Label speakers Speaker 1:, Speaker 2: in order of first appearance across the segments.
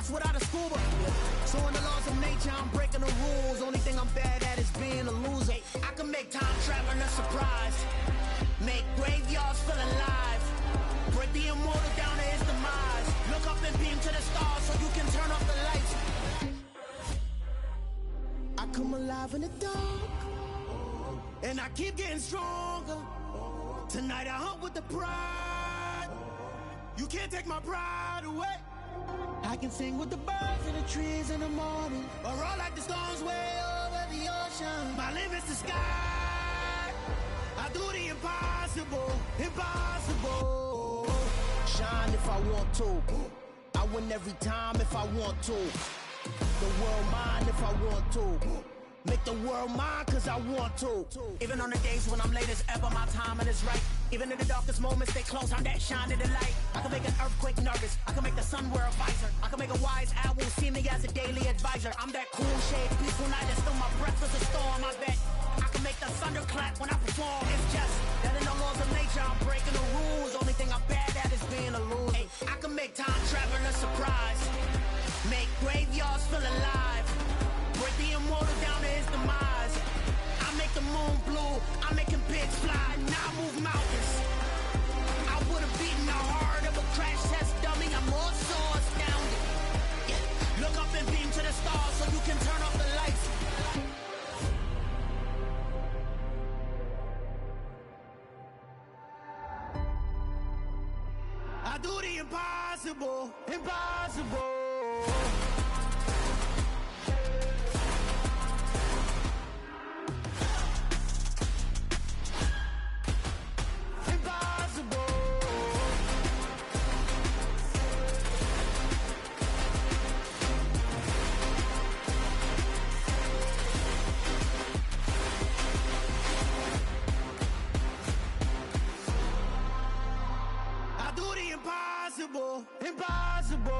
Speaker 1: That's without a scuba. So in the laws of nature, I'm breaking the rules. Only thing I'm bad at is being a loser. I can make time traveling a surprise. Make graveyards feel alive. Break the immortal down to his demise. Look up and beam to the stars so you can turn off the lights. I come alive in the dark, and I keep getting stronger. Tonight I hunt with the pride. You can't take my pride away. I can sing with the birds and the trees in the morning, or roll like the storms way over the ocean. My limit's the sky. I do the impossible, impossible. Shine if I want to. I win every time if I want to. The world mine if I want to. Make the world mine cause I want to. Even on the days when I'm late as ever, my timing is right. Even in the darkest moments, stay close, I'm that shining the light. I can make an earthquake nervous, I can make the sun wear a visor. I can make a wise owl see me as a daily advisor. I'm that cool shade, peaceful night, and still my breath is a storm. I bet I can make the thunder clap when I perform. It's just that in the laws of nature, I'm breaking the rules. Only thing I'm bad at is being a loser. Hey, I can make time traveling a surprise. Make graveyards feel alive. Break the immortal down to his demise. I make the moon blue, I'm making pigs fly. Now I move mountains. I would've beaten the heart of a crash test dummy. I'm more so astounded. Yeah. Look up and beam to the stars so you can turn off the lights. I do the impossible, impossible. Impossible, impossible.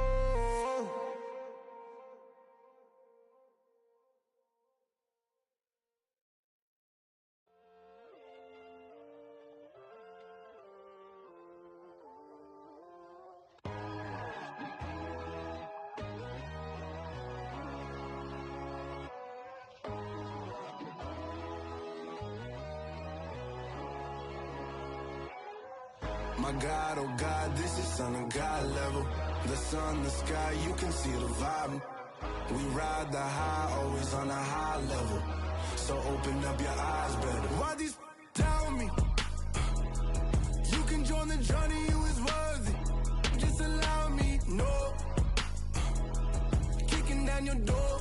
Speaker 2: My God, oh God, this is Son of God level. The sun, the sky, you can see the vibe. We ride the high, always on a high level. So open up your eyes better. Why these tell me? You can join the journey, you is worthy. Just allow me, no. Kicking down your door.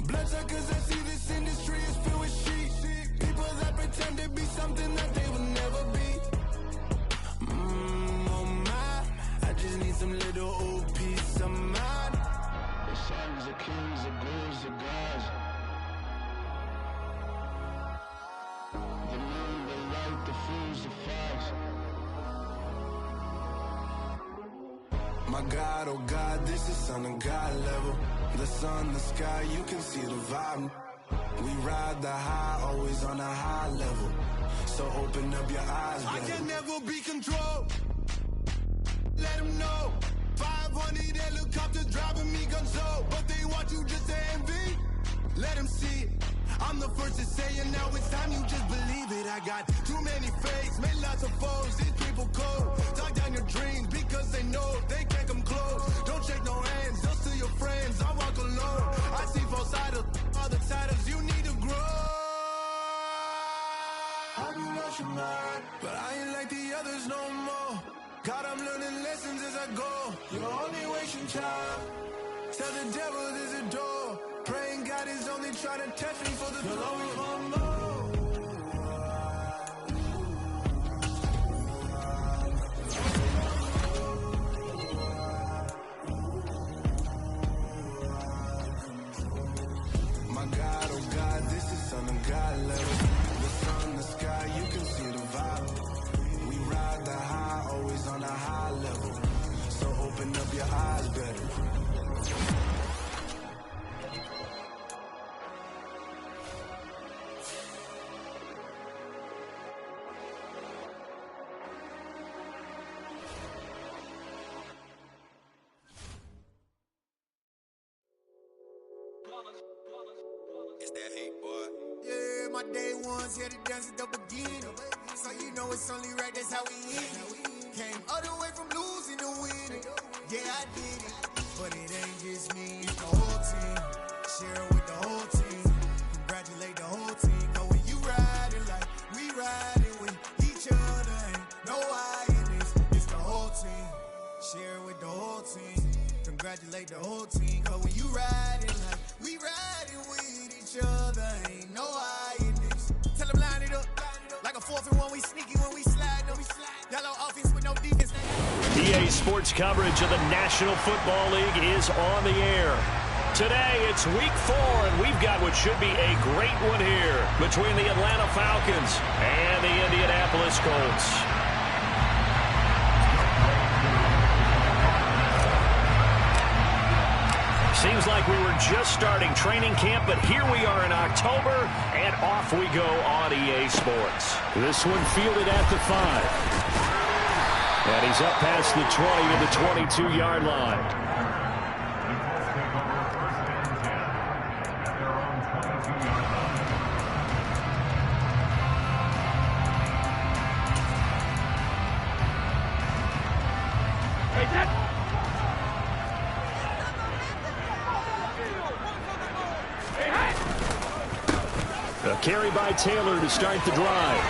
Speaker 2: Bloodsuckers, I see this industry is filled with sheep. People that pretend to be something that they will never be. Oh my, I just need some little old peace of mind. The sons of kings, the ghouls, the gods. The moon, the light, the fools, the facts. My God, oh God, this is Son of God level. The sun, the sky, you can see the vibe. We ride the high, always on a high level. So open up your eyes, baby. I can never be controlled. Let them know. 500 helicopters driving me gunso. But they want you just to envy. Let them see it. I'm the first to say it, now it's time you just believe it. I got too many fakes, made lots of foes. These people cold. Talk down your dreams because they know they can't come close. Don't shake no hands, they'll steal your friends. I walk alone. I see false idols, other titles, you need to grow. I've been watching mine, but I ain't like the others no more. God, I'm learning lessons as I go. You're only wasting time. Tell the devil there's a door. Praying God is only trying to test me for the you'll always want more. My God, oh God, this is Son of God level. The sun, the sky, you can see the vibe. We ride the high, always on a high level. So open up your eyes better. It's that hate, boy.
Speaker 1: Yeah, my day ones here to dance at the beginning. So you know it's only right, that's how we end it. Came all the way from losing to winning. Yeah, I did it. But it ain't just me, it's the whole team. Share it with the whole team. Congratulate the whole team. Cause when you riding like we riding with each other, ain't no I in this. It's the whole team. Share it with the whole team. Congratulate the whole team. Cause when you riding like we riding with each other, ain't no I in this. Tell them line it up. Like a 4th and 1, we sneaky when we slide. Yellow offense with no defense.
Speaker 3: EA Sports coverage of the National Football League is on the air. Today, it's week 4, and we've got what should be a great one here between the Atlanta Falcons and the Indianapolis Colts. Seems like we were just starting training camp, but here we are in October, and off we go on EA Sports. This one fielded at the 5. And he's up past the 20 to the 22-yard line. A carry by Taylor to start the drive.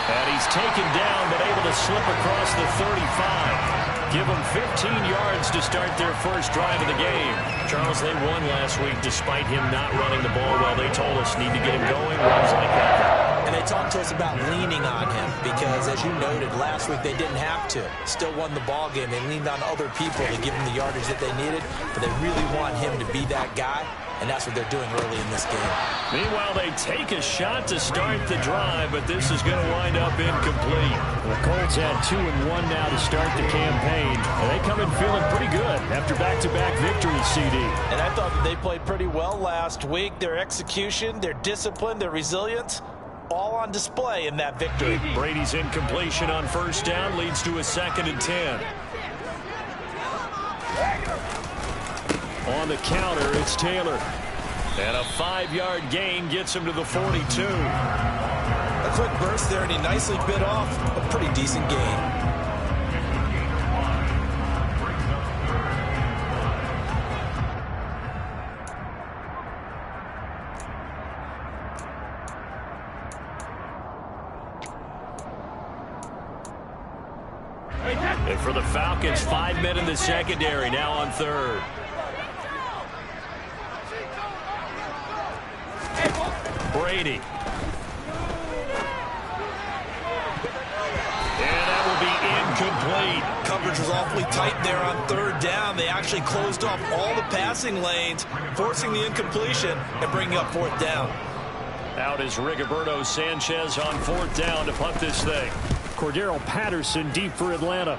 Speaker 3: And he's taken down, but able to slip across the 35. Give them 15 yards to start their first drive of the game. Charles, they won last week despite him not running the ball well. They told us need to get him going, runs like that.
Speaker 4: And they talked to us about leaning on him because, as you noted, last week they didn't have to. Still won the ball game. They leaned on other people to give them the yardage that they needed, but they really want him to be that guy. And that's what they're doing early in this game.
Speaker 3: Meanwhile, they take a shot to start the drive, but this is going to wind up incomplete. The Colts had 2-1 now to start the campaign. And they come in feeling pretty good after back-to-back victories, CD.
Speaker 4: And I thought that they played pretty well last week. Their execution, their discipline, their resilience, all on display in that victory.
Speaker 3: Brady's incompletion on first down leads to a 2nd and 10. On the counter, it's Taylor. And a 5-yard gain gets him to the 42.
Speaker 4: A quick burst there, and he nicely bit off a pretty decent gain.
Speaker 3: And for the Falcons, 5 men in the secondary, now on 3rd. Brady. And that will be incomplete.
Speaker 4: Coverage was awfully tight there on 3rd down. They actually closed off all the passing lanes, forcing the incompletion and bringing up 4th down.
Speaker 3: Out is Rigoberto Sanchez on 4th down to punt this thing. Cordero Patterson deep for Atlanta.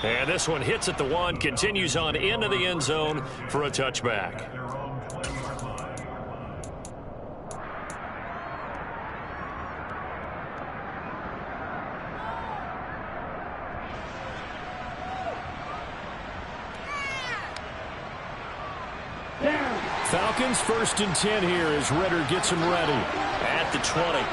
Speaker 3: And this one hits at the 1, continues on into the end zone for a touchback. Falcons 1st and 10 here as Ritter gets him ready at the 20.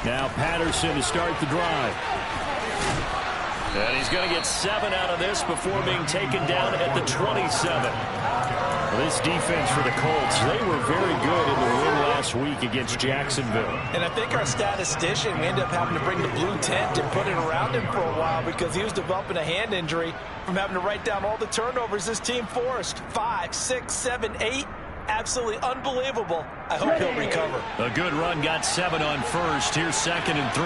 Speaker 3: Now Patterson to start the drive. And he's going to get 7 out of this before being taken down at the 27. Well, this defense for the Colts, they were very good in the win last week against Jacksonville.
Speaker 4: And I think our statistician, we ended up having to bring the blue tent and put it around him for a while because he was developing a hand injury from having to write down all the turnovers this team forced. 5, 6, 7, 8. Absolutely unbelievable. I hope he'll recover.
Speaker 3: A good run, got 7 on first. Here's 2nd and 3.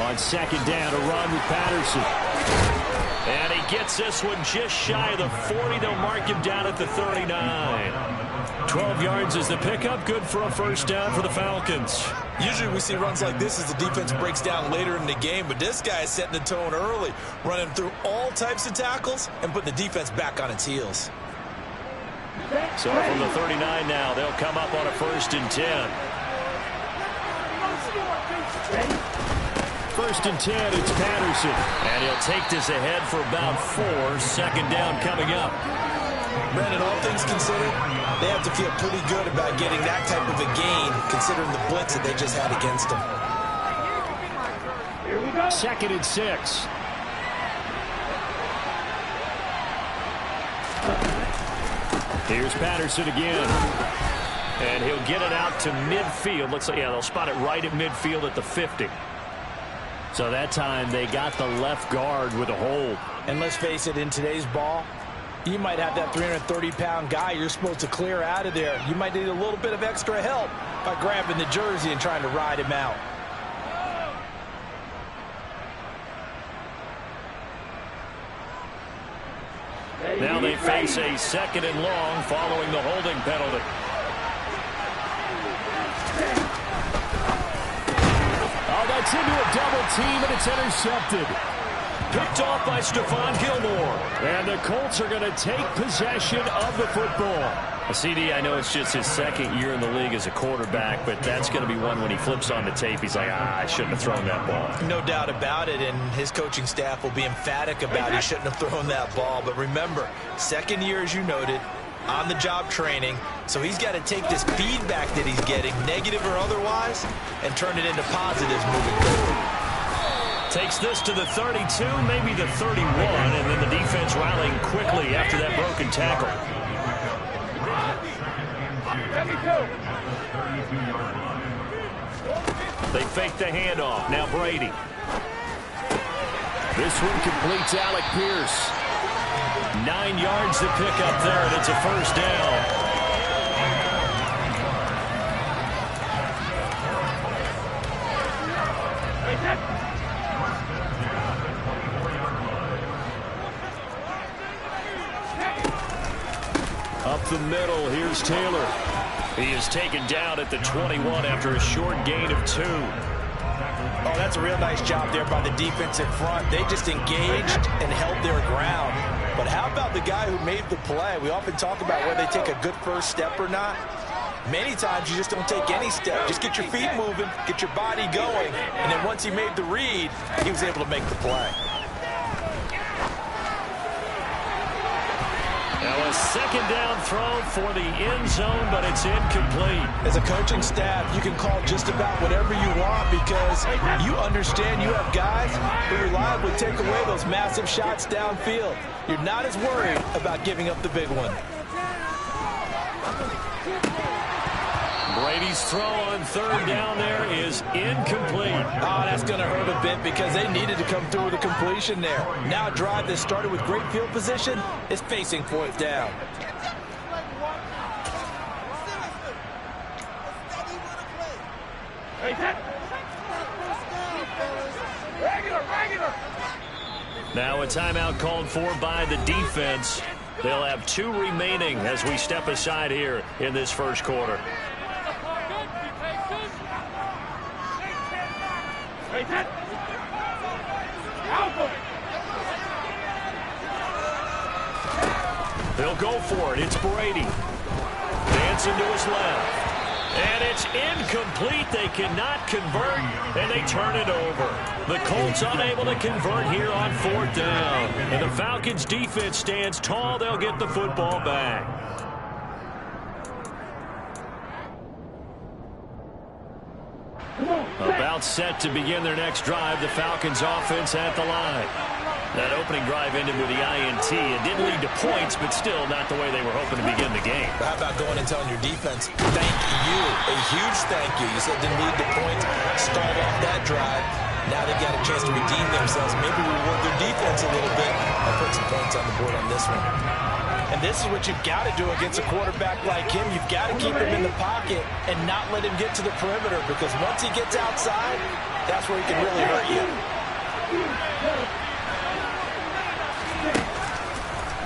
Speaker 3: On 2nd down, a run with Patterson. And he gets this one just shy of the 40. They'll mark him down at the 39. 12 yards is the pickup. Good for a first down for the Falcons.
Speaker 4: Usually we see runs like this as the defense breaks down later in the game, but this guy is setting the tone early, running through all types of tackles and putting the defense back on its heels.
Speaker 3: So from the 39 now, they'll come up on a 1st and 10. 1st and 10, it's Patterson. And he'll take this ahead for about 4. 2nd down coming up.
Speaker 4: Brandon, all things considered, they have to feel pretty good about getting that type of a gain, considering the blitz that they just had against them.
Speaker 3: 2nd and 6. Here's Patterson again. And he'll get it out to midfield. Looks like, yeah, they'll spot it right at midfield at the 50. So that time they got the left guard with a hold.
Speaker 4: And let's face it, in today's ball, you might have that 330-pound guy you're supposed to clear out of there. You might need a little bit of extra help by grabbing the jersey and trying to ride him out.
Speaker 3: Now they face a 2nd and long following the holding penalty. Oh, that's into a double team, and it's intercepted. Picked off by Stephon Gilmore. And the Colts are going to take possession of the football. CD, I know it's just his 2nd year in the league as a quarterback, but that's going to be one when he flips on the tape, he's like, I shouldn't have thrown that ball.
Speaker 4: No doubt about it, and his coaching staff will be emphatic about he shouldn't have thrown that ball. But remember, 2nd year, as you noted, on-the-job training, so he's got to take this feedback that he's getting, negative or otherwise, and turn it into positives moving forward.
Speaker 3: Takes this to the 32, maybe the 31, and then the defense rallying quickly after that broken tackle. They fake the handoff. Now Brady. This one completes Alec Pierce. 9 yards to pick up there, and it's a 1st down. Up the middle, here's Taylor. He is taken down at the 21 after a short gain of 2.
Speaker 4: Oh, that's a real nice job there by the defense in front. They just engaged and held their ground. But how about the guy who made the play? We often talk about whether they take a good first step or not. Many times you just don't take any step. Just get your feet moving, get your body going, and then once he made the read, he was able to make the play.
Speaker 3: Now a 2nd down throw for the end zone, but it's incomplete.
Speaker 4: As a coaching staff, you can call just about whatever you want because you understand you have guys who reliably take away those massive shots downfield. You're not as worried about giving up the big one.
Speaker 3: Brady's throw on 3rd down there is incomplete.
Speaker 4: Oh, that's going to hurt a bit because they needed to come through with a completion there. Now a drive that started with great field position is facing 4th down.
Speaker 3: Now a timeout called for by the defense. They'll have 2 remaining as we step aside here in this 1st quarter. They'll go for it. It's Brady. Dancing to his left. And it's incomplete. They cannot convert, and they turn it over. The Colts unable to convert here on 4th down. And the Falcons' defense stands tall. They'll get the football back. About set to begin their next drive. The Falcons' offense at the line. That opening drive ended with the INT. It didn't lead to points, but still not the way they were hoping to begin the game.
Speaker 4: How about going and telling your defense, thank you, a huge thank you. You said didn't lead to points, stalled off that drive. Now they've got a chance to redeem themselves, maybe reward their defense a little bit and put some points on the board on this one. And this is what you've got to do against a quarterback like him. You've got to keep him in the pocket and not let him get to the perimeter, because once he gets outside, that's where he can really hurt you.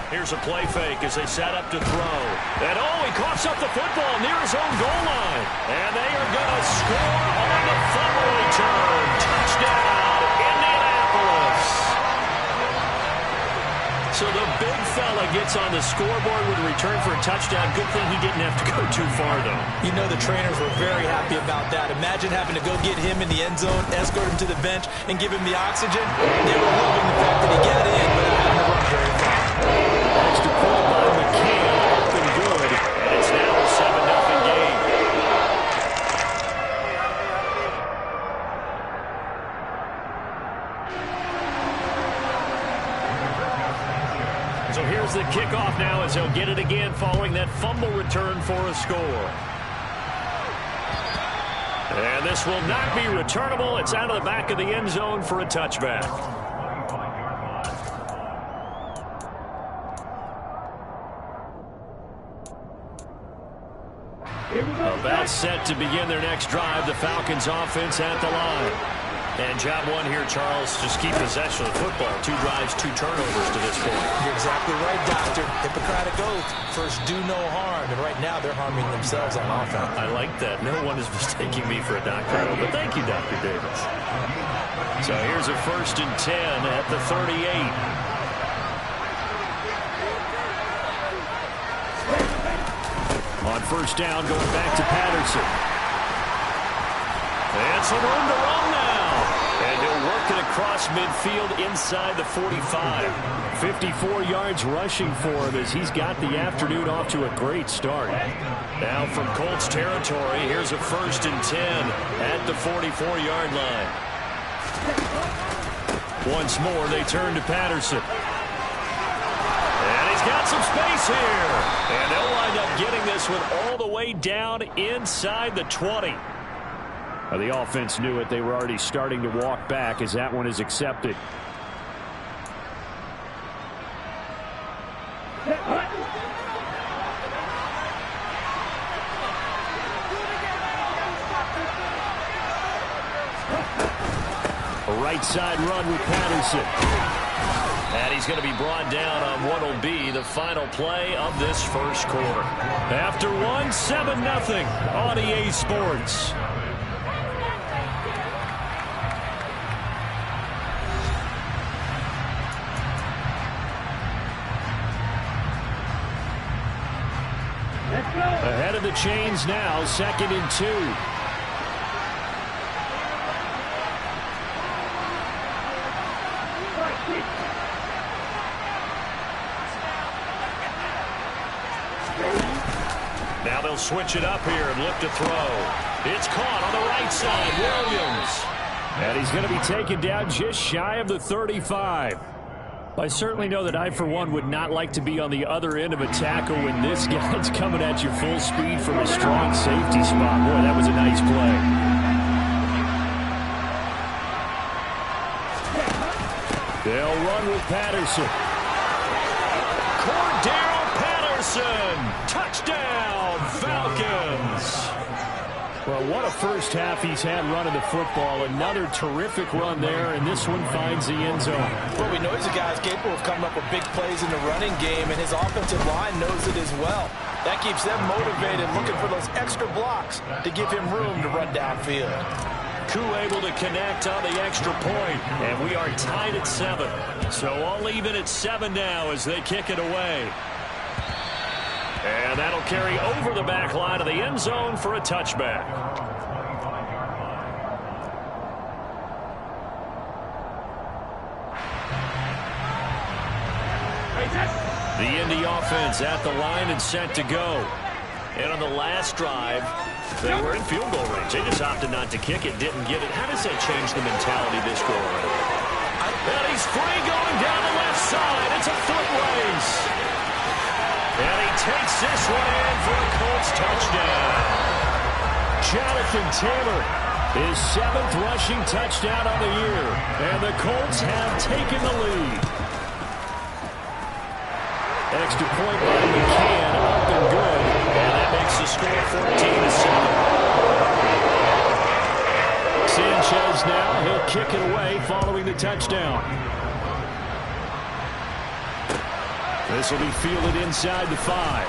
Speaker 3: Here's a play fake as they set up to throw. And he coughs up the football near his own goal line. And they are going to score on the fumble return. Touchdown, Indianapolis. So the big fella gets on the scoreboard with a return for a touchdown. Good thing he didn't have to go too far, though.
Speaker 4: You know the trainers were very happy about that. Imagine having to go get him in the end zone, escort him to the bench, and give him the oxygen. They were loving the fact that he got in without having to run very far.
Speaker 3: Extra point by McCann, up and good. And it's now a 7-0 game. So here's the kickoff now as he'll get it again following that fumble return for a score. And this will not be returnable. It's out of the back of the end zone for a touchback. About set to begin their next drive. The Falcons offense at the line. And job one here, Charles, just keep possession of the football. 2 drives, 2 turnovers to this point.
Speaker 4: You're exactly right, Doctor. Hippocratic oath. First, do no harm. And right now, they're harming themselves on offense.
Speaker 3: I like that. No one is mistaking me for a doctor. But thank you, Dr. Davis. So here's a 1st and 10 at the 38. On 1st down, going back to Patterson. And some room to run now. And he'll work it across midfield inside the 45. 54 yards rushing for him as he's got the afternoon off to a great start. Now from Colts territory, here's a 1st and 10 at the 44-yard line. Once more, they turn to Patterson. And he's got some space here. And they'll wind up getting this one all the way down inside the 20. The offense knew it. They were already starting to walk back as that one is accepted. A right side run with Patterson. And he's going to be brought down on what will be the final play of this first quarter. After one, 7-0 on EA Sports. Ahead of the chains now, 2nd and 2. Now they'll switch it up here and look to throw. It's caught on the right side, Williams. And he's going to be taken down just shy of the 35. I certainly know that I, for one, would not like to be on the other end of a tackle when this guy's coming at you full speed from a strong safety spot. Boy, that was a nice play. They'll run with Patterson. Cordero Patterson. Touchdown, Falcons. Well, what a first half he's had running the football. Another terrific run there, and this one finds the end zone.
Speaker 4: Well, we know he's a guy who's capable of coming up with big plays in the running game, and his offensive line knows it as well. That keeps them motivated, looking for those extra blocks to give him room to run downfield.
Speaker 3: Koo able to connect on the extra point, and we are tied at 7. So all even at 7 now as they kick it away. And that'll carry over the back line of the end zone for a touchback. The Indy offense at the line and set to go. And on the last drive, they were in field goal range. They just opted not to kick it, didn't get it. How does that change the mentality this go around? And he's free going down the left side. It's a foot race. And he takes this one in for a Colts touchdown. Jonathan Taylor, his 7th rushing touchdown on the year. And the Colts have taken the lead. Extra point by McCann, up and good. And that makes the score 14-7. Sanchez now, he'll kick it away following the touchdown. This will be fielded inside the 5.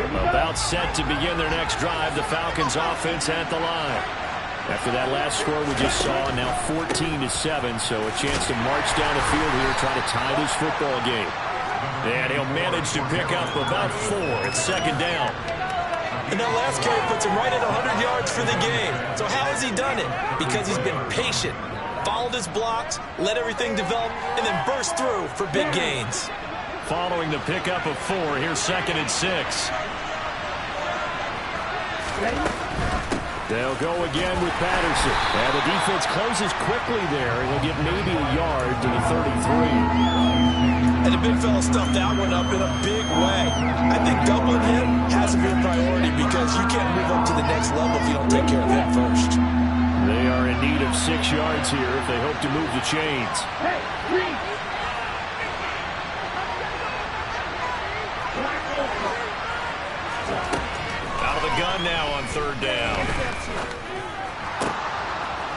Speaker 3: About set to begin their next drive. The Falcons offense at the line. After that last score we just saw, now 14-7, so a chance to march down the field here, try to tie this football game. And he'll manage to pick up about 4 at second down.
Speaker 4: And that last carry puts him right at 100 yards for the game. So how has he done it? Because he's been patient, followed his blocks, let everything develop, and then burst through for big gains.
Speaker 3: Following the pickup of 4, here's 2nd and 6. They'll go again with Patterson. And the defense closes quickly there. He'll get maybe a yard to the 33.
Speaker 4: And the big fella stuffed that one up in a big way. I think doubling him has to be a priority because you can't move up to the next level if you don't take care of him first.
Speaker 3: They are in need of 6 yards here if they hope to move the chains. Out of the gun now on 3rd down.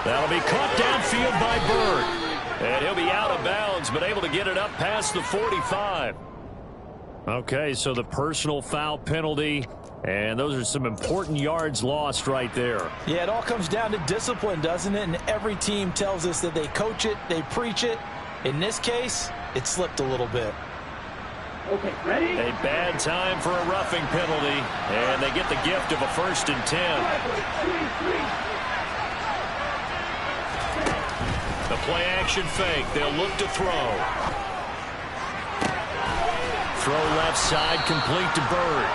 Speaker 3: That'll be caught downfield by Bird. And he'll be out of bounds, but able to get it up past the 45. Okay, so the personal foul penalty, and those are some important yards lost right there.
Speaker 4: Yeah, it all comes down to discipline, doesn't it? And every team tells us that they coach it, they preach it. In this case, it slipped a little bit.
Speaker 1: Okay, ready?
Speaker 3: A bad time for a roughing penalty, and they get the gift of a 1st and 10. The play-action fake. They'll look to throw. Throw left side, complete to Bird.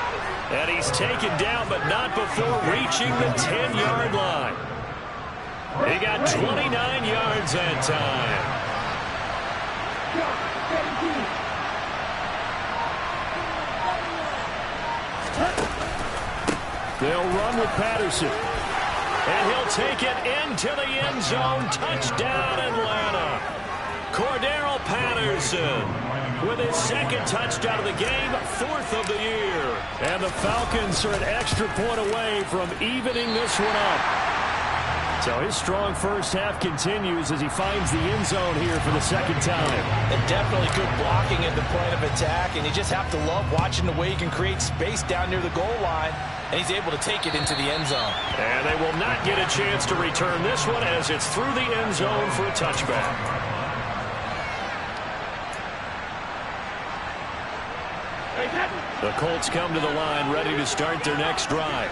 Speaker 3: And he's taken down, but not before reaching the 10-yard line. He got 29 yards that time. They'll run with Patterson. And he'll take it into the end zone. Touchdown, Atlanta. Cordero Patterson with his 2nd touchdown of the game, 4th of the year. And the Falcons are an extra point away from evening this one up. So his strong first half continues as he finds the end zone here for the 2nd time.
Speaker 4: And definitely good blocking at the point of attack, and you just have to love watching the way he can create space down near the goal line, and he's able to take it into the end zone.
Speaker 3: And they will not get a chance to return this one as it's through the end zone for a touchback. The Colts come to the line ready to start their next drive.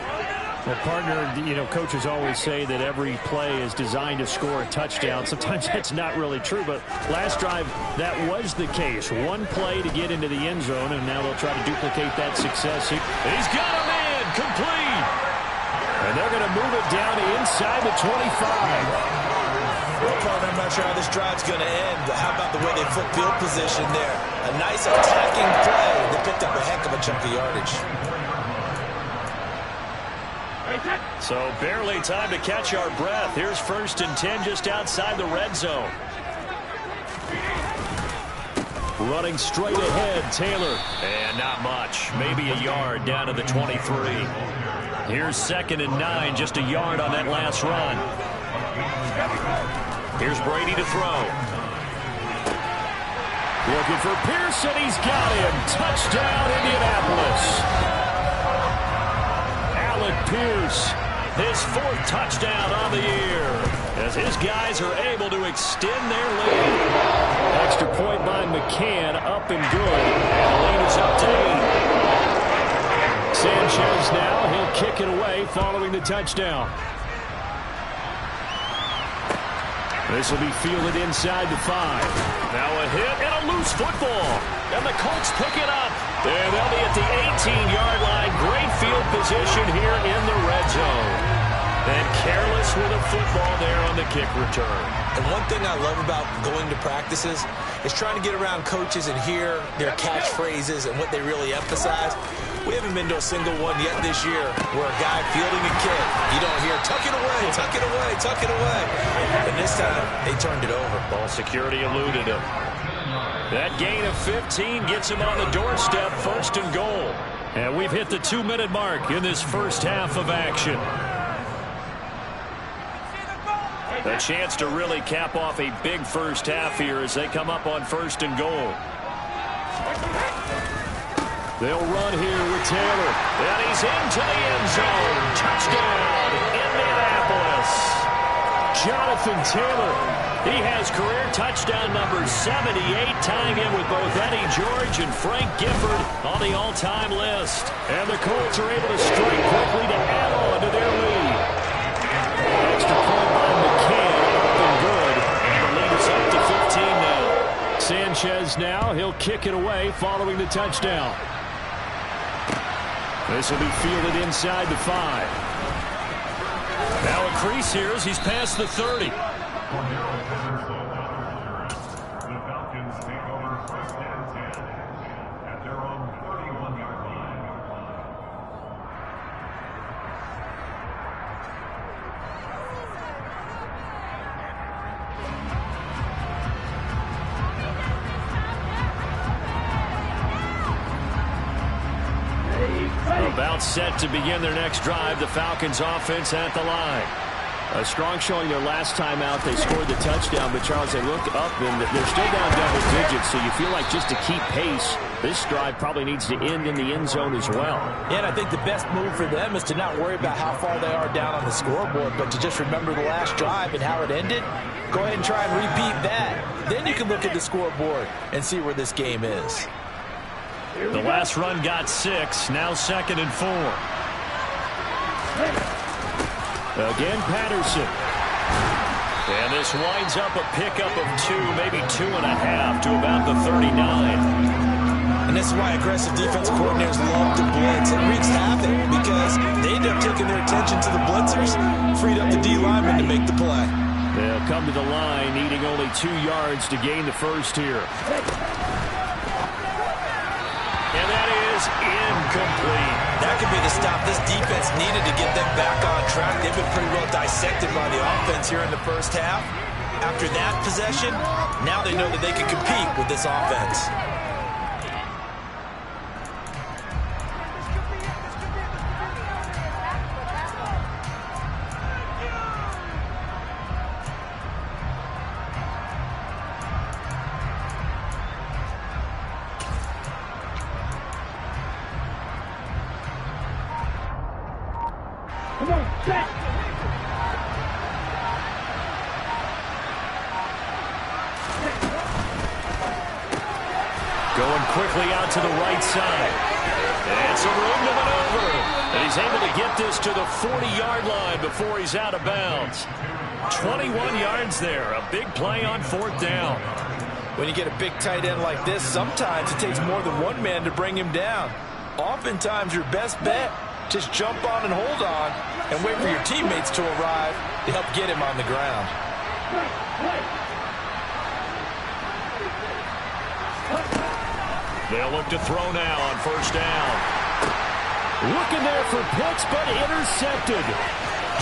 Speaker 3: Well, partner, coaches always say that every play is designed to score a touchdown. Sometimes that's not really true, but last drive, that was the case. One play to get into the end zone, and now they'll try to duplicate that success. He's got him in, complete. And they're going to move it down to inside the 25.
Speaker 4: Well, partner, I'm not sure how this drive's going to end, but how about the way they flip field position there? A nice attacking play that picked up a heck of a chunk of yardage.
Speaker 3: So barely time to catch our breath. Here's 1st and 10 just outside the red zone. Running straight ahead, Taylor. And not much. Maybe a yard down to the 23. Here's 2nd and 9, just a yard on that last run. Here's Brady to throw. Looking for Pearson. He's got him. Touchdown, Indianapolis. Alec Pierce, his 4th touchdown on the year, as his guys are able to extend their lead. Extra point by McCann, up and good, and the lead is up to 8. Sanchez now, he'll kick it away following the touchdown. This will be fielded inside the 5. Now a hit and a loose football. And the Colts pick it up. And they'll be at the 18-yard line. Great field position here in the red zone. And careless with a football there on the kick return.
Speaker 4: And one thing I love about going to practices is trying to get around coaches and hear their catchphrases and what they really emphasize. We haven't been to a single one yet this year where a guy fielding a kick, you don't hear, tuck it away, tuck it away, tuck it away. And this time, they turned it over.
Speaker 3: Ball security eluded him. That gain of 15 gets him on the doorstep, 1st and goal. And we've hit the 2-minute mark in this first half of action. A chance to really cap off a big first half here as they come up on 1st and goal. They'll run here with Taylor. And he's into the end zone. Touchdown, Indianapolis. Jonathan Taylor. He has career touchdown number 78, tying in with both Eddie George and Frank Gifford on the all-time list. And the Colts are able to strike quickly to add on to their lead. Extra point by McCann, nothing good. And the lead is up to 15 now. Sanchez now, he'll kick it away following the touchdown. This will be fielded inside the 5. Now a crease here as he's past the 30.
Speaker 5: The Falcons take over 1st and 10 at their own 31-yard line.
Speaker 3: About set to begin their next drive. The Falcons offense at the line. A strong showing their last time out. They scored the touchdown, but Charles, they look up and they're still down double digits, so you feel like just to keep pace, this drive probably needs to end in the end zone as well.
Speaker 4: Yeah, and I think the best move for them is to not worry about how far they are down on the scoreboard, but to just remember the last drive and how it ended. Go ahead and try and repeat that. Then you can look at the scoreboard and see where this game is.
Speaker 3: The last run got 6, now 2nd and 4. Again, Patterson. And this winds up a pickup of 2, maybe 2.5 to about the 39.
Speaker 4: And this is why aggressive defensive coordinators love to blitz. It wreaks havoc because they end up taking their attention to the blitzers, freed up the D lineman to make the play.
Speaker 3: They'll come to the line, needing only 2 yards to gain the first here. And that is incomplete.
Speaker 4: That could be the stop this defense needed to get them back on track. They've been pretty well dissected by the offense here in the first half. After that possession, now they know that they can compete with this offense.
Speaker 3: Going quickly out to the right side. And some room to maneuver. And he's able to get this to the 40-yard line before he's out of bounds. 21 yards there. A big play on 4th down.
Speaker 4: When you get a big tight end like this, sometimes it takes more than one man to bring him down. Oftentimes, your best bet, just jump on and hold on and wait for your teammates to arrive to help get him on the ground.
Speaker 3: They'll look to throw now on 1st down. Looking there for Pitts, but intercepted.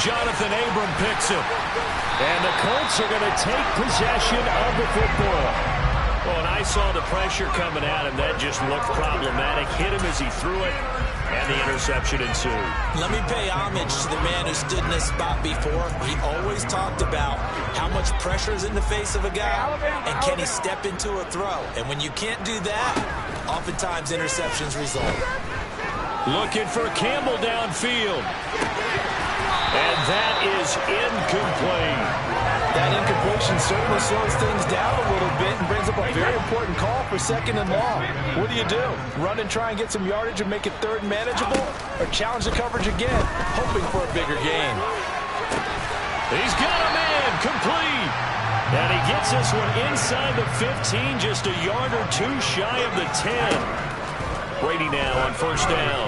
Speaker 3: Jonathan Abram picks him. And the Colts are going to take possession of the football. Well, and I saw the pressure coming at him. That just looked problematic. Hit him as he threw it, and the interception ensued.
Speaker 4: Let me pay homage to the man who stood in this spot before. He always talked about how much pressure is in the face of a guy, and can he step into a throw. And when you can't do that, oftentimes interceptions result.
Speaker 3: Looking for Campbell downfield. And that is incomplete.
Speaker 4: That incompletion certainly slows things down a little bit and brings up a very important call for 2nd and long. What do? Run and try and get some yardage and make it 3rd and manageable? Or challenge the coverage again, hoping for a bigger gain?
Speaker 3: He's got a man, complete. And he gets this one inside the 15, just a yard or 2 shy of the 10. Brady now on 1st down.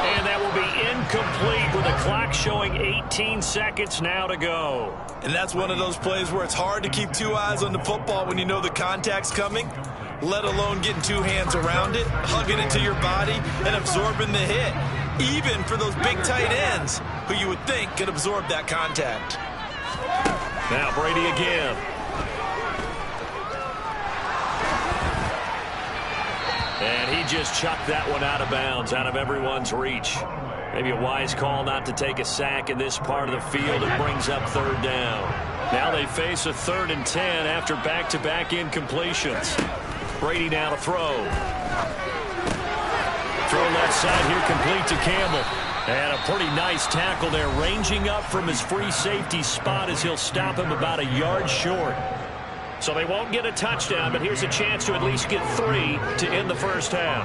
Speaker 3: And that will be incomplete. incomplete with the clock showing 18 seconds now to go.
Speaker 4: And that's one of those plays where it's hard to keep two eyes on the football when you know the contact's coming, let alone getting two hands around it, hugging it to your body, and absorbing the hit, even for those big tight ends who you would think could absorb that contact.
Speaker 3: Now Brady again. And he just chucked that one out of bounds, out of everyone's reach. Maybe a wise call not to take a sack in this part of the field. It brings up third down. Now they face a 3rd and 10 after back-to-back incompletions. Brady now to throw. Throw left side here, complete to Campbell. And a pretty nice tackle there, ranging up from his free safety spot as he'll stop him about a yard short. So they won't get a touchdown, but here's a chance to at least get 3 to end the first half.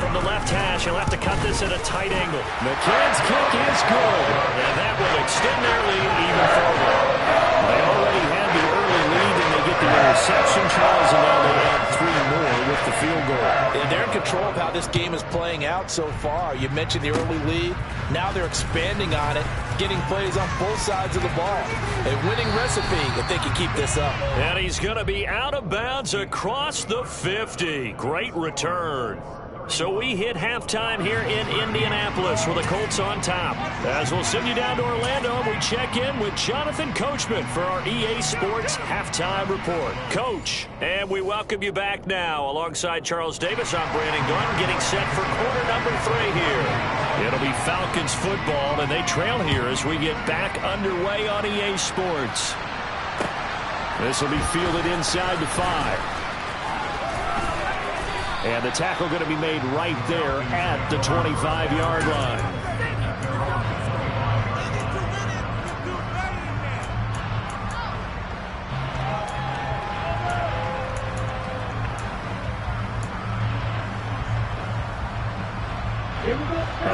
Speaker 3: From the left hash, he'll have to cut this at a tight angle. McCann's kick is good. And that will extend their lead even further. They already had the early lead, and they get the interception, Charles, and now they add 3 more with the field goal.
Speaker 4: And they're in control of how this game is playing out so far. You mentioned the early lead. Now they're expanding on it, getting plays on both sides of the ball. A winning recipe if they can keep this up.
Speaker 3: And he's going to be out of bounds across the 50. Great return. So we hit halftime here in Indianapolis with the Colts on top. As we'll send you down to Orlando, we check in with Jonathan Coachman for our EA Sports Halftime Report. Coach, and we welcome you back now. Alongside Charles Davis, I'm Brandon Gunn, getting set for quarter number 3 here. It'll be Falcons football, and they trail here as we get back underway on EA Sports. This will be fielded inside the 5. And the tackle going to be made right there at the 25-yard line.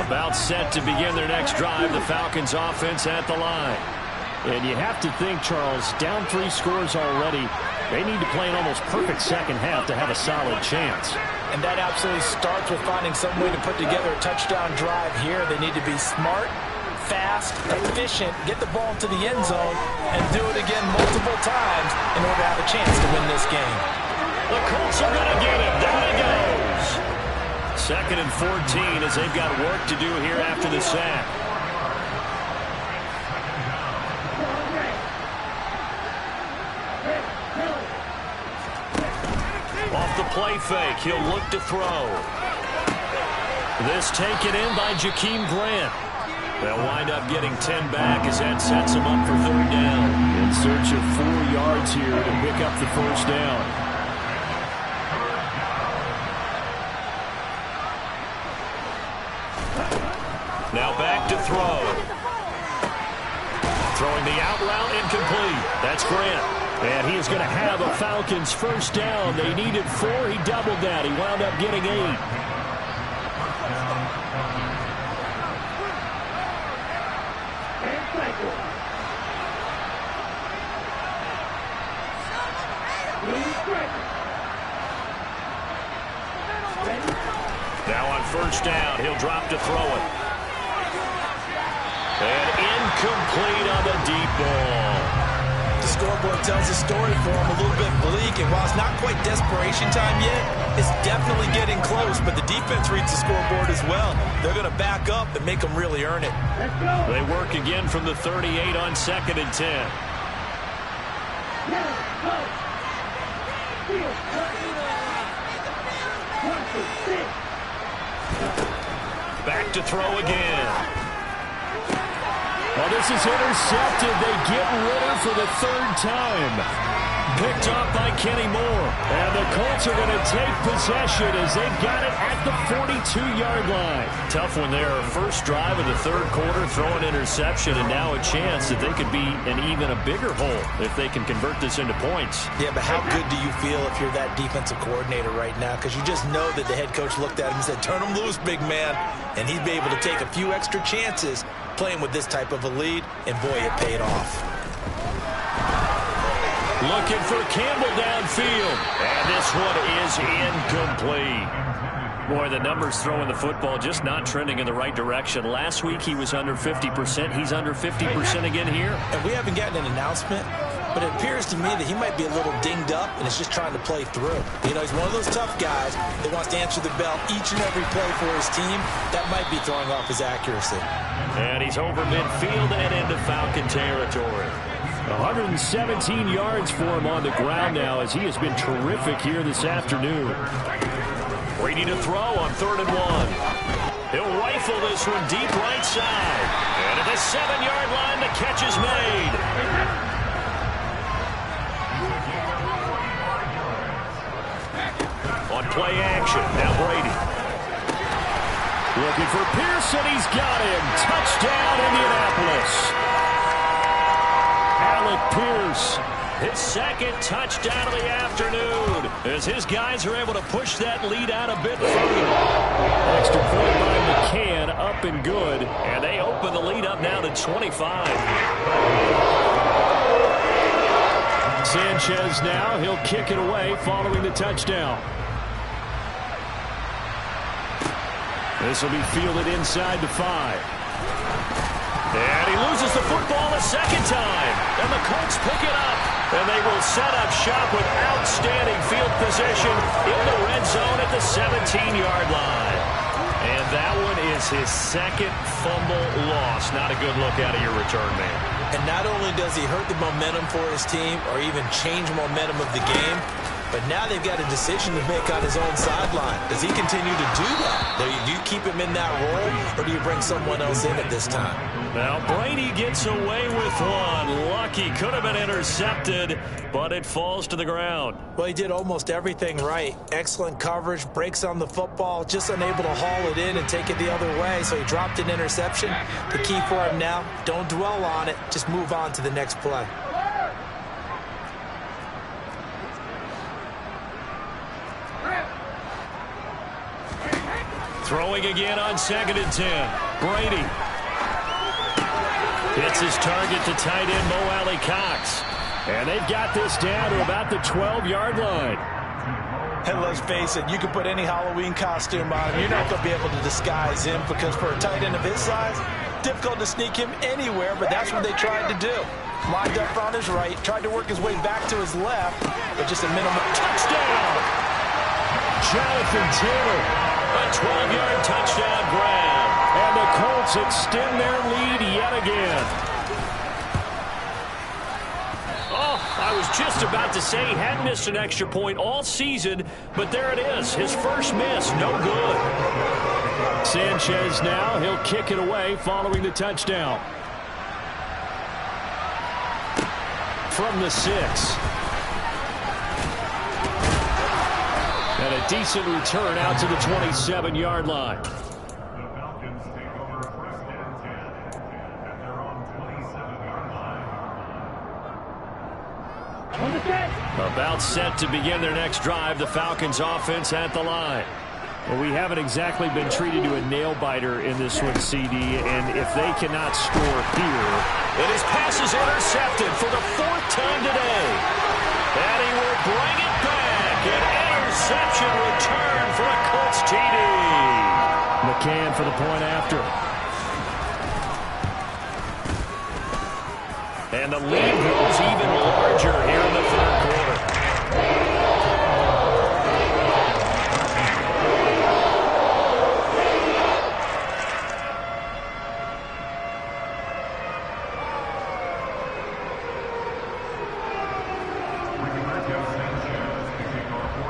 Speaker 3: About set to begin their next drive, the Falcons offense at the line. And you have to think, Charles, down 3 scores already. They need to play an almost perfect second half to have a solid chance.
Speaker 4: And that absolutely starts with finding some way to put together a touchdown drive here. They need to be smart, fast, efficient, get the ball to the end zone, and do it again multiple times in order to have a chance to win this game.
Speaker 3: The Colts are going to get it. Down he goes. 2nd and 14 as they've got work to do here after the sack. Off the play fake, he'll look to throw. This taken in by Jakeem Grant. They'll wind up getting 10 back as that sets them up for 3rd down. In search of 4 yards here to pick up the first down. Now back to throw. Throwing the out route incomplete. That's Grant. And he is going to have a Falcons first down. They needed 4. He doubled that. He wound up getting 8. Now on first down, he'll drop to throw it. And incomplete on the deep ball.
Speaker 4: The scoreboard tells a story for him, a little bit bleak, and while it's not quite desperation time yet, it's definitely getting close, but the defense reads the scoreboard as well. They're going to back up and make them really earn it.
Speaker 3: They work again from the 38 on 2nd and 10. Back to throw again. Well, this is intercepted. They get Ritter for the 3rd time. Picked off by Kenny Moore. And the Colts are going to take possession as they've got it at the 42-yard line. Tough one there. First drive of the 3rd quarter, throw an interception, and now a chance that they could be in even a bigger hole if they can convert this into points.
Speaker 4: Yeah, but how good do you feel if you're that defensive coordinator right now? Because you just know that the head coach looked at him and said, turn him loose, big man. And he'd be able to take a few extra chances – playing with this type of a lead, and boy, it paid off. 2nd and 10
Speaker 3: 2nd Looking for Campbell downfield. And this one is incomplete. Boy, the numbers throwing the football just not trending in the right direction. Last week he was under 50%. He's under 50% again here.
Speaker 4: And we haven't gotten an announcement, but it appears to me that he might be a little dinged up and is just trying to play through. You know, he's one of those tough guys that wants to answer the bell each and every play for his team. That might be throwing off his accuracy.
Speaker 3: And he's over midfield and into Falcon territory. 117 yards for him on the ground now as he has been terrific here this afternoon. Ready to throw on 3rd and 1. He'll rifle this one deep right side. And at the 7-yard line, the catch is made. On play action, now Brady. Looking for Pearson, he's got him. Touchdown, Indianapolis. Alec Pierce, his second touchdown of the afternoon, as his guys are able to push that lead out a bit further. Extra point by McCann, up and good, and they open the lead up now to 25. Sanchez now, he'll kick it away following the touchdown. This will be fielded inside the 5. And he loses the football a second time. And the Colts pick it up. And they will set up shop with outstanding field position in the red zone at the 17-yard line. And that one is his second fumble loss. Not a good look out of your return man.
Speaker 4: And not only does he hurt the momentum for his team or even change momentum of the game, but now they've got a decision to make on his own sideline. Does he continue to do that? Do you keep him in that role, or do you bring someone else in at this time?
Speaker 3: Now Brady gets away with one. Lucky, could have been intercepted, but it falls to the ground.
Speaker 4: Well, he did almost everything right. Excellent coverage, breaks on the football, just unable to haul it in and take it the other way, so he dropped an interception. The key for him now, don't dwell on it, just move on to the next play.
Speaker 3: Throwing again on 2nd and 10. Brady hits his target to tight end Mo Alley Cox. And they've got this down to about the 12-yard line.
Speaker 4: And let's face it, you can put any Halloween costume on him. You're not going to be able to disguise him because for a tight end of his size, difficult to sneak him anywhere, but that's what they tried to do. Lined up on his right, tried to work his way back to his left, but just a minimum touchdown.
Speaker 3: Jonathan Taylor. A 12-yard touchdown grab. And the Colts extend their lead yet again. Oh, I was just about to say he hadn't missed an extra point all season, but there it is. His first miss, no good. Sanchez now, he'll kick it away following the touchdown. From the 6. And a decent return out to the 27-yard line.
Speaker 5: The Falcons take over 1st and 10 at their own 27-yard line.
Speaker 3: About set to begin their next drive, the Falcons offense at the line. Well, we haven't exactly been treated to a nail-biter in this one, CD, and if they cannot score here... And his pass is intercepted for the 4th time today. And he will bring it back. An interception return for a Colts TD. McCann for the point after. And the lead grows even larger here in the 3rd quarter.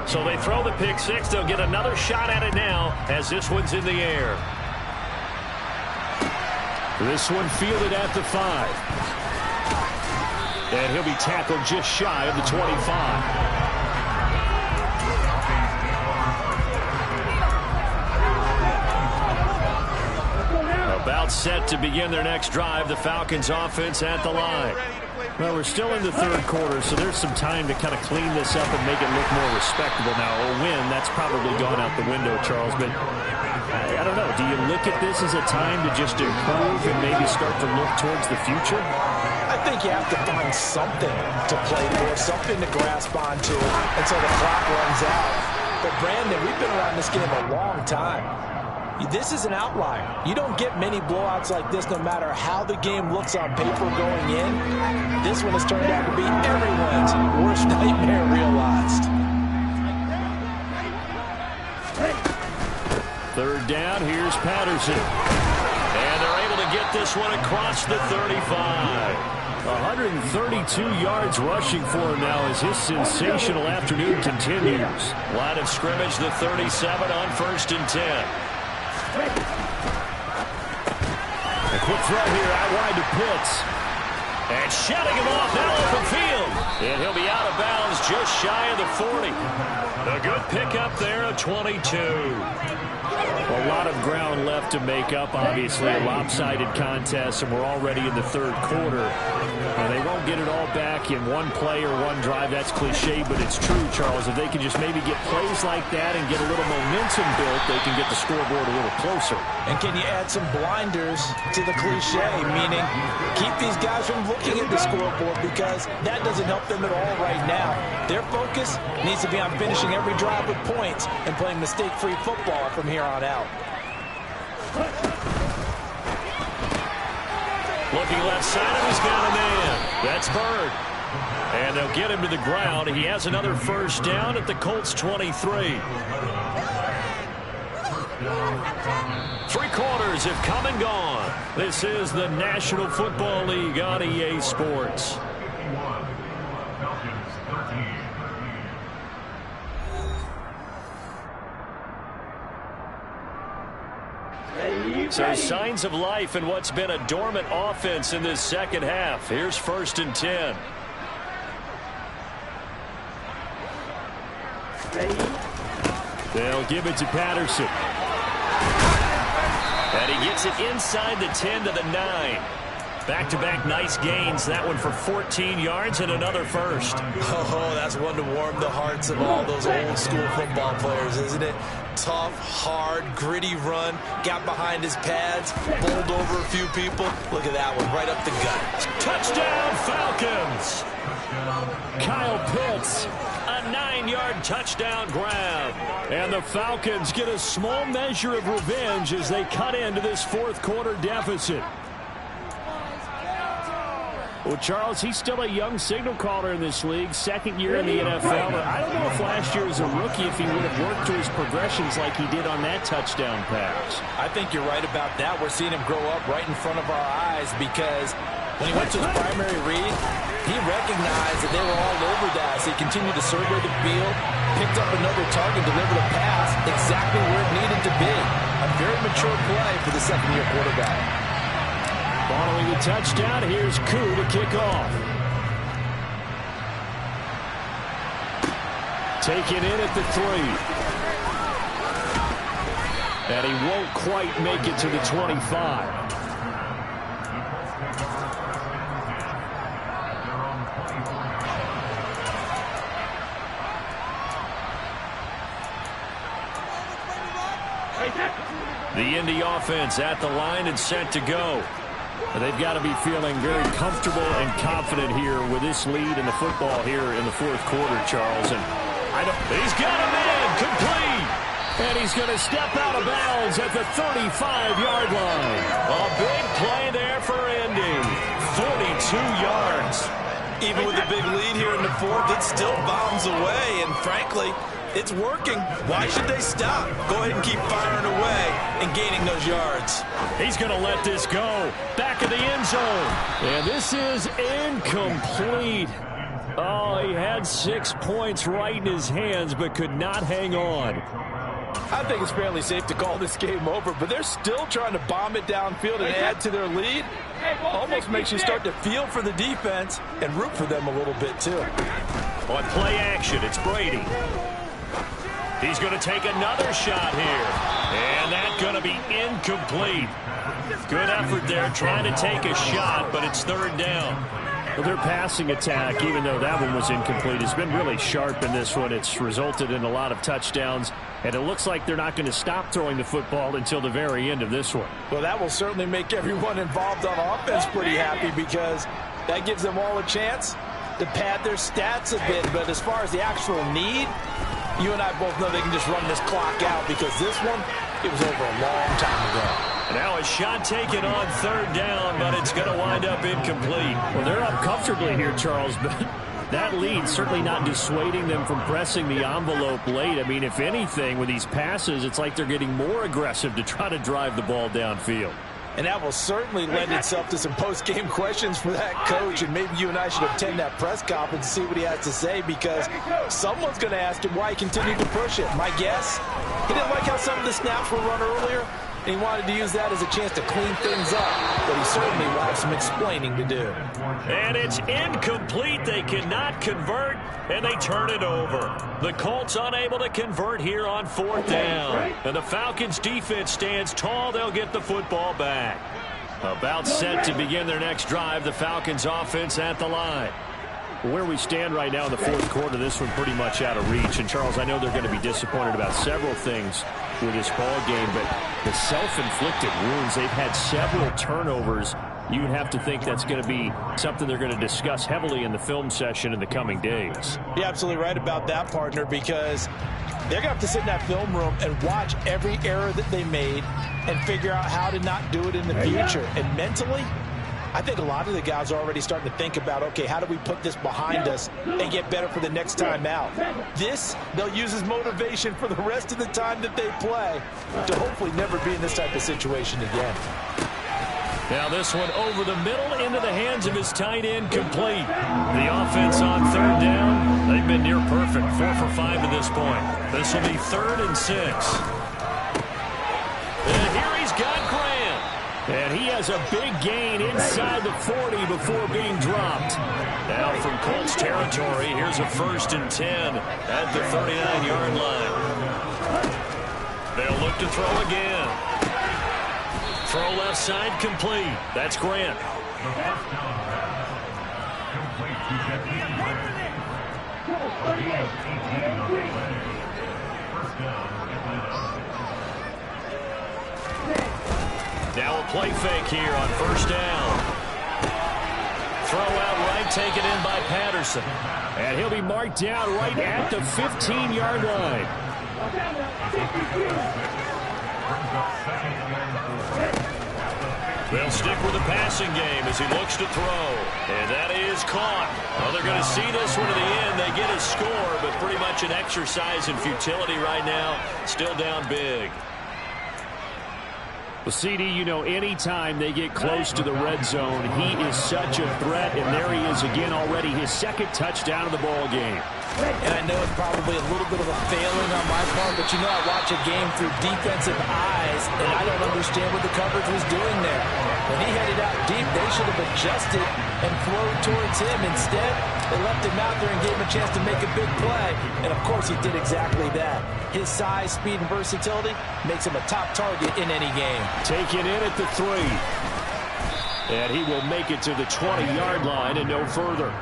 Speaker 3: So they throw the pick 6. They'll get another shot at it now as this one's in the air. This one fielded at the 5. And he'll be tackled just shy of the 25. About set to begin their next drive, the Falcons offense at the line. Well, we're still in the 3rd quarter, so there's some time to kind of clean this up and make it look more respectable. Now, a win, that's probably gone out the window, Charles, but I don't know. Do you look at this as a time to just improve and maybe start to look towards the future?
Speaker 4: I think you have to find something to play for, something to grasp onto until the clock runs out. But, Brandon, we've been around this game a long time. This is an outlier. You don't get many blowouts like this no matter how the game looks on paper going in. This one has turned out to be everyone's worst nightmare realized.
Speaker 3: Third down, here's Patterson. And they're able to get this one across the 35. 132 yards rushing for him now as his sensational afternoon continues. Line of scrimmage, the 37 on 1st and 10. A quick throw here out wide to Pitts. And shutting him off now open field. And he'll be out of bounds just shy of the 40. A good pickup there, a 22. A lot of ground left to make up, obviously. A lopsided contest, and we're already in the third quarter. And they won't get it all back in one play or one drive. That's cliche, but it's true, Charles. If they can just maybe get plays like that and get a little momentum built, they can get the scoreboard a little closer.
Speaker 4: And can you add some blinders to the cliche, meaning keep these guys from looking at the scoreboard because that doesn't help them at all right now. Their focus needs to be on finishing every drive with points and playing mistake-free football from here on out.
Speaker 3: Looking left side, and he's got a man. That's Bird. And they'll get him to the ground. He has another first down at the Colts 23. 3 quarters have come and gone. This is the National Football League on EA Sports. So signs of life in what's been a dormant offense in this second half. Here's 1st and 10. They'll give it to Patterson. And he gets it inside the 10 to the 9. Back-to-back nice gains. That one for 14 yards and another first.
Speaker 4: Oh, that's one to warm the hearts of all those old-school football players, isn't it? Tough, hard, gritty run. Got behind his pads, bowled over a few people. Look at that one, right up the gut.
Speaker 3: Touchdown, Falcons! Kyle Pitts, a 9-yard touchdown grab. And the Falcons get a small measure of revenge as they cut into this fourth-quarter deficit. Well, Charles, he's still a young signal caller in this league, second year in the NFL. I don't know if last year as a rookie if he would have worked to his progressions like he did on that touchdown pass.
Speaker 4: I think you're right about that. We're seeing him grow up right in front of our eyes because when he went to his primary read, he recognized that they were all over that. So he continued to survey the field, picked up another target, delivered a pass exactly where it needed to be. A very mature play for the second-year quarterback.
Speaker 3: Following the touchdown, here's Koo to kick off. Taken in at the 3. And he won't quite make it to the 25. The Indy offense at the line and set to go. They've got to be feeling very comfortable and confident here with this lead in the football here in the fourth quarter, Charles. And he's got a man complete. And he's going to step out of bounds at the 35-yard line. A big play there for Indy. 42 yards.
Speaker 4: Even with a big lead here in the fourth, it still bombs away. And frankly, it's working. Why should they stop? Go ahead and keep firing away and gaining those yards.
Speaker 3: He's going to let this go. Back of the end zone. And this is incomplete. Oh, he had 6 points right in his hands, but could not hang on.
Speaker 4: I think it's fairly safe to call this game over, but they're still trying to bomb it downfield and add to their lead. Almost makes you start to feel for the defense and root for them a little bit, too.
Speaker 3: On play action, it's Brady. He's going to take another shot here. And that's going to be incomplete. Good effort there trying to take a shot, but it's third down. Well, their passing attack, even though that one was incomplete, has been really sharp in this one. It's resulted in a lot of touchdowns, and it looks like they're not going to stop throwing the football until the very end of this one.
Speaker 4: Well, that will certainly make everyone involved on offense pretty happy because That gives them all a chance to pad their stats a bit. But as far as the actual need, you and I both know they can just run this clock out because this one, it was over a long time ago.
Speaker 3: Now a shot taken on third down, but it's going to wind up incomplete.
Speaker 6: Well, they're up comfortably here, Charles, but that lead certainly not dissuading them from pressing the envelope late. I mean, if anything, with these passes, it's like they're getting more aggressive to try to drive the ball downfield.
Speaker 4: And that will certainly lend itself to some post-game questions for that coach. And maybe you and I should attend that press conference and see what he has to say, because someone's going to ask him why he continued to push it. My guess, he didn't like how some of the snaps were run earlier, and he wanted to use that as a chance to clean things up. But he certainly will have some explaining to do.
Speaker 3: And it's incomplete. They cannot convert, and they turn it over. The Colts unable to convert here on fourth down. And the Falcons defense stands tall. They'll get the football back. About set to begin their next drive. The Falcons offense at the line.
Speaker 6: Where we stand right now in the fourth quarter, this one pretty much out of reach. And, Charles, I know they're going to be disappointed about several things with this ball game, but the self-inflicted wounds, they've had several turnovers. You'd have to think that's going to be something they're going to discuss heavily in the film session in the coming days.
Speaker 4: You're absolutely right about that, partner, because they're going to have to sit in that film room and watch every error that they made and figure out how to not do it in the future. And mentally, I think a lot of the guys are already starting to think about, okay, how do we put this behind us and get better for the next time out? This, they'll use as motivation for the rest of the time that they play to hopefully never be in this type of situation again.
Speaker 3: Now this one over the middle into the hands of his tight end, complete. The offense on third down, they've been near perfect, 4 for 5 to this point. This will be 3rd and 6. And here he's got Grant.
Speaker 6: And he has a big gain inside the 40 before being dropped.
Speaker 3: Now from Colts territory, here's a 1st and 10 at the 39-yard line. They'll look to throw again. Throw left side, complete. That's Grant. Now a play fake here on 1st down. Throw out right, taken in by Patterson.
Speaker 6: And he'll be marked down right at the 15-yard line.
Speaker 3: They'll stick with the passing game as he looks to throw. And that is caught. Well, they're going to see this one to the end. They get a score, but pretty much an exercise in futility right now. Still down big.
Speaker 6: Well, CD, you know, anytime they get close to the red zone, he is such a threat, and there he is again already, his 2nd touchdown of the ball game.
Speaker 4: And I know it's probably a little bit of a failing on my part, but you know I watch a game through defensive eyes, and I don't understand what the coverage was doing there. When he headed out deep, they should have adjusted and flowed towards him. Instead, they left him out there and gave him a chance to make a big play. And, of course, he did exactly that. His size, speed, and versatility makes him a top target in any game.
Speaker 6: Taken in at the 3. And he will make it to the 20-yard line and no further.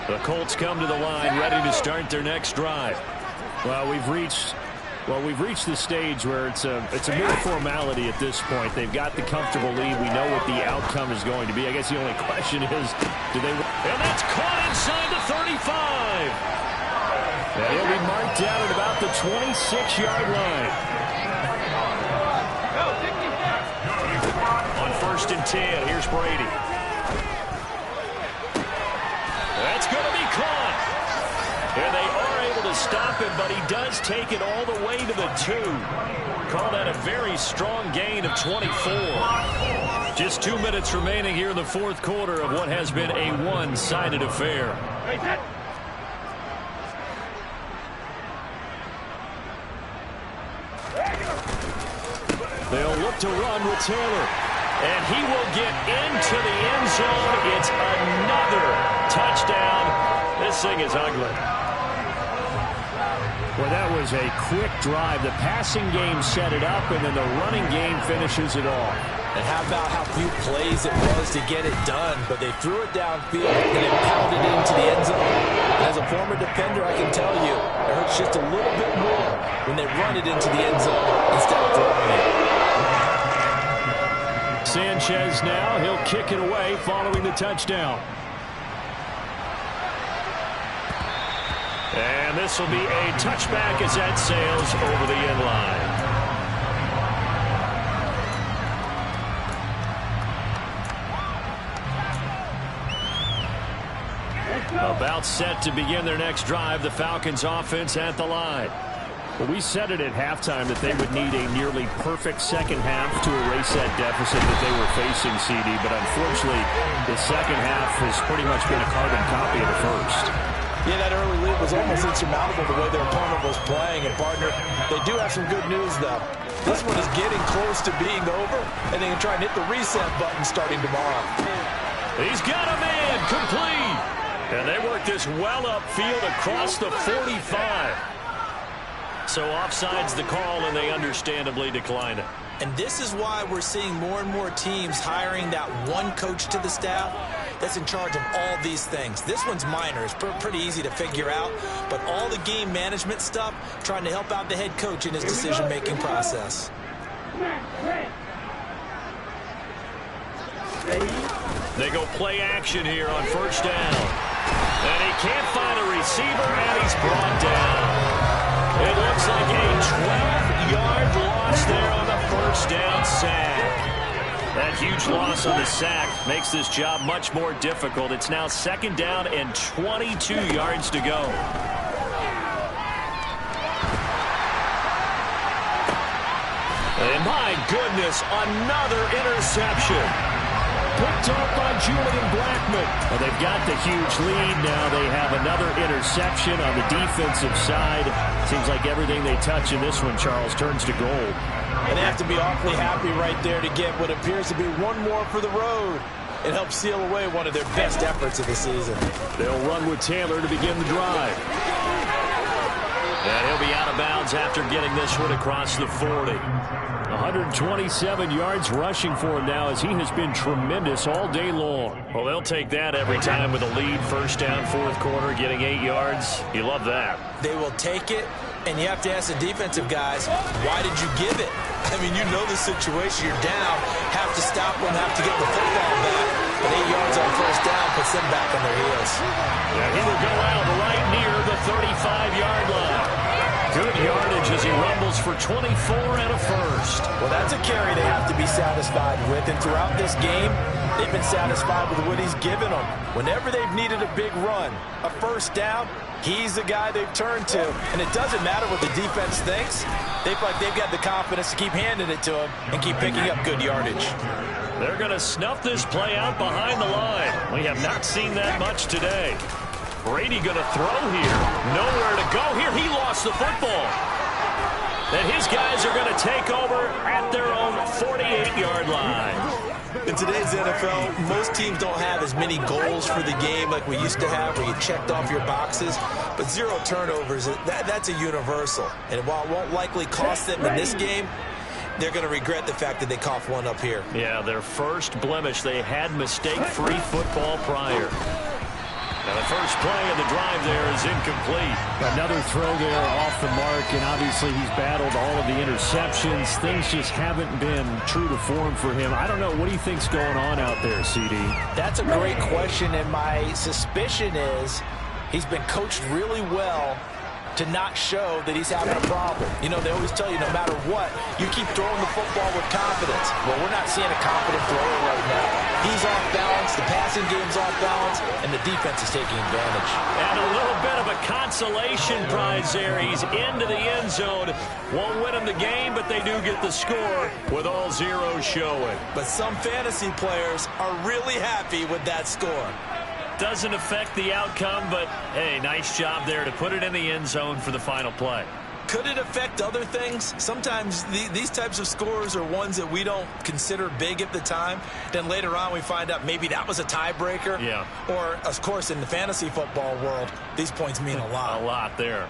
Speaker 3: The Colts come to the line, ready to start their next drive.
Speaker 6: Well, we've reached the stage where it's a mere formality at this point. They've got the comfortable lead. We know what the outcome is going to be. I guess the only question is, do they?
Speaker 3: And that's caught inside the 35.
Speaker 6: And he'll be marked down at about the 26-yard line.
Speaker 3: On 1st and 10, here's Brady. That's going to be caught. And they are able to stop him, but he does take it all the way to the 2. Call that a very strong gain of 24. Just 2 minutes remaining here in the fourth quarter of what has been a one-sided affair.
Speaker 6: They'll look to run with Taylor.
Speaker 3: And he will get into the end zone. It's another touchdown. This thing is ugly.
Speaker 6: Well, that was a quick drive. The passing game set it up, and then the running game finishes it off.
Speaker 4: And how about how few plays it was to get it done, but they threw it downfield and they pounded it into the end zone. And as a former defender, I can tell you, it hurts just a little bit more when they run it into the end zone instead of throwing it.
Speaker 6: Sanchez now, he'll kick it away following the touchdown. And this will be a touchback as that sails over the end line. About set to begin their next drive, the Falcons offense at the line. Well, we said it at halftime that they would need a nearly perfect second half to erase that deficit that they were facing, CD, but unfortunately the second half has pretty much been a carbon copy of the first.
Speaker 4: Yeah, that early lead was almost insurmountable the way their opponent was playing. And, partner, they do have some good news, though. This one is getting close to being over, and they can try and hit the reset button starting tomorrow.
Speaker 6: He's got a man complete. And they work this well upfield across the 45. So offside's the call, and they understandably decline it.
Speaker 4: And this is why we're seeing more and more teams hiring that one coach to the staff that's in charge of all these things. This one's minor. It's pretty easy to figure out. But all the game management stuff, trying to help out the head coach in his decision-making process.
Speaker 6: They go play action here on first down. And he can't find a receiver, and he's brought down. It looks like a 12-yard loss there on the first down sack. That huge loss on the sack makes this job much more difficult. It's now second down and 22 yards to go. And my goodness, another interception. Picked off by Julian Blackman. Well, they've got the huge lead. Now they have another interception on the defensive side. Seems like everything they touch in this one, Charles, turns to gold.
Speaker 4: And they have to be awfully happy right there to get what appears to be one more for the road. It helps seal away one of their best efforts of the season.
Speaker 6: They'll run with Taylor to begin the drive. And he'll be out of bounds after getting this one across the 40. 127 yards rushing for him now as he has been tremendous all day long. Well, they'll take that every time with a lead. First down, fourth quarter, getting 8 yards. You love that.
Speaker 4: They will take it, and you have to ask the defensive guys, why did you give it? I mean, you know the situation. You're down, have to stop them, have to get the football back. But 8 yards on first down puts them back on their heels.
Speaker 6: Yeah, he will go out right near the 35-yard line. Good yardage as he rumbles for 24 and a first.
Speaker 4: Well, that's a carry they have to be satisfied with. And throughout this game, they've been satisfied with what he's given them. Whenever they've needed a big run, a first down, he's the guy they've turned to. And it doesn't matter what the defense thinks. They feel like they've got the confidence to keep handing it to him and keep picking up good yardage.
Speaker 6: They're going to snuff this play out behind the line. We have not seen that much today. Brady going to throw here. Nowhere to go here. He lost the football. And his guys are going to take over at their own 48-yard line.
Speaker 4: In today's NFL, most teams don't have as many goals for the game like we used to have where you checked off your boxes. But 0 turnovers, that's a universal. And while it won't likely cost them in this game, they're going to regret the fact that they coughed one up here.
Speaker 6: Yeah, their first blemish. They had mistake-free football prior. Now the first play of the drive there is incomplete.
Speaker 7: Another throw there off the mark, and obviously he's battled all of the interceptions. Things just haven't been true to form for him. I don't know. What do you think's going on out there, CD?
Speaker 4: That's a great question, and my suspicion is he's been coached really well to not show that he's having a problem. You know, they always tell you no matter what, you keep throwing the football with confidence. Well, we're not seeing a confident thrower right now. He's off balance, the passing game's off balance, and the defense is taking advantage.
Speaker 6: And a little bit of a consolation prize there. He's into the end zone. Won't win him the game, but they do get the score with all zeros showing.
Speaker 4: But some fantasy players are really happy with that score.
Speaker 6: Doesn't affect the outcome, but, hey, nice job there to put it in the end zone for the final play.
Speaker 4: Could it affect other things? Sometimes these types of scores are ones that we don't consider big at the time. Then later on we find out maybe that was a tiebreaker.
Speaker 6: Yeah.
Speaker 4: Or, of course, in the fantasy football world, these points mean a lot.
Speaker 6: A lot there.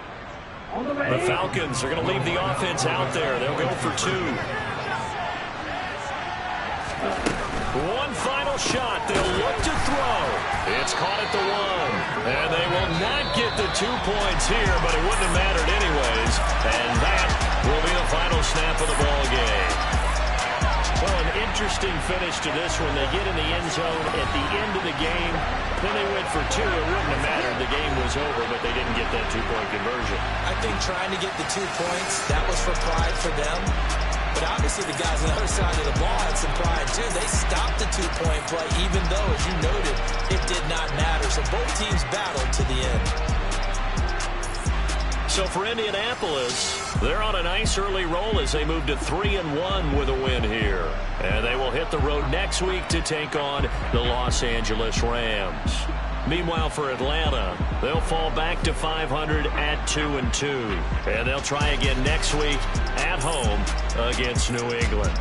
Speaker 6: The Falcons are going to leave the offense out there. They'll go for 2.
Speaker 3: One final shot. They'll look to throw. It's caught at the 1. And they will not get the 2 points here, but it wouldn't have mattered anyways. And that will be the final snap of the ball game. Well, an interesting finish to this one. They get in the end zone at the end of the game. Then they went for 2. It wouldn't have mattered. The game was over, but they didn't get that 2-point conversion.
Speaker 4: I think trying to get the 2 points, that was for pride for them. But obviously the guys on the other side of the ball had some pride too. They stopped the 2-point play, even though, as you noted, it did not matter. So both teams battled to the end.
Speaker 3: So for Indianapolis, they're on a nice early roll as they move to 3-1 with a win here. And they will hit the road next week to take on the Los Angeles Rams. Meanwhile, for Atlanta, they'll fall back to 500 at 2-2. And they'll try again next week at home against New England.